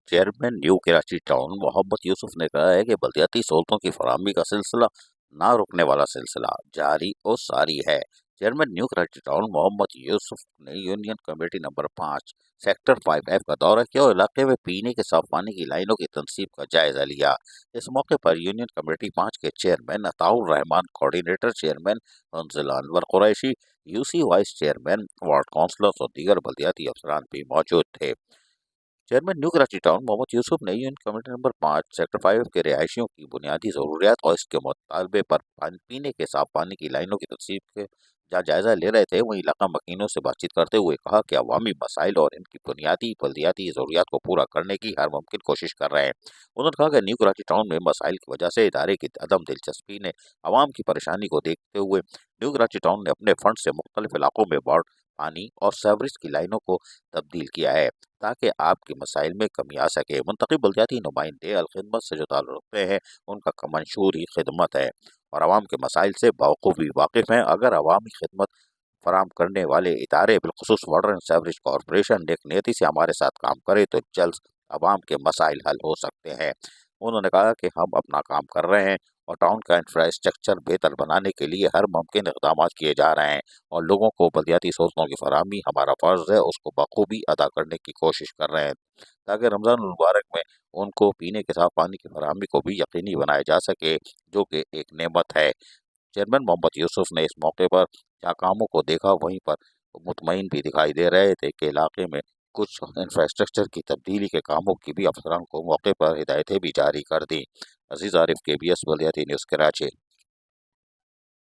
Chairman new Karachi town Mohammad Yusuf ने कहा है कि बलदियाती सहूलतों की फराहमी का सिलसिला ना रुकने वाला सिलसिला जारी और सारी है। Chairman new Karachi town Mohammad Yusuf ने union committee number 5 sector 5F का दौरा किया और इलाके में पीने के साफ पानी की लाइनों की तनसीब का जायजा लिया। इस मौके पर यूनियन कमेटी 5 के chairman Ataur Rahman, coordinator chairman Hanzala Anwar Qureshi, UC vice chairman, ward councillors और दीगर बलदियाती अफसरान भी मौजूद थे। Chairman new Karachi town Mohammad Yusuf ने यूनियन कमेटी नंबर 5 सेक्टर 5 के रिहायशियों की बुनियादी ज़रूरियात और इसके मुतालबे पर पीने के साफ पानी की लाइनों की तनसीब के जहाँ जायजा ले रहे थे, वहीं इलाका मकीनों से बातचीत करते हुए कहा कि अवामी मसाइल और इनकी बुनियादी बल्दियाती ज़रूरियात को पूरा करने की हर मुमकिन कोशिश कर रहे हैं। उन्होंने कहा कि न्यू कराची टाउन में मसाइल की वजह से इदारे की अदम दिलचस्पी ने आवाम की परेशानी को देखते हुए न्यू कराची टाउन ने अपने फंड से मुख्तलिफ इलाकों में वार्ड, पानी और सेवरेज की लाइनों को तब्दील किया है ताकि आपके मसाइल में कमी आ सके। मुंतखब बलदियाती नुमाइंदे अलखिदमत से जो ताल्लुक़ रखते हैं, उनका मंशूर ही खिदमत है और आवाम के मसाइल से बखूबी वाकिफ़ हैं। अगर अवामी खिदमत फराहम करने वाले इदारे बिलखुसूस वाटर एंड सेवरेज कॉरपोरेशन नेकनियती से हमारे साथ काम करे तो जल्द आवाम के मसाइल हल हो सकते हैं। उन्होंने कहा कि हम अपना काम कर रहे हैं और टाउन का इंफ्रास्ट्रक्चर बेहतर बनाने के लिए हर मुमकिन इक़दाम किए जा रहे हैं और लोगों को बलदियाती सहूलतों की फराहमी हमारा फ़र्ज़ है, उसको बखूबी अदा करने की कोशिश कर रहे हैं ताकि रमज़ान मुबारक में उनको पीने के साफ पानी की फराहमी को भी यकीनी बनाया जा सके, जो कि एक नेमत है। चेयरमैन मोहम्मद यूसुफ ने इस मौके पर जहाँ कामों को देखा, वहीं पर मुतमईन भी दिखाई दे रहे थे कि इलाके में कुछ इंफ्रास्ट्रक्चर की तब्दीली के कामों की भी अफसरान को मौके पर हिदायतें भी जारी कर दी। अजीज़ आरिफ, KBS बलदियाती न्यूज़, कराची।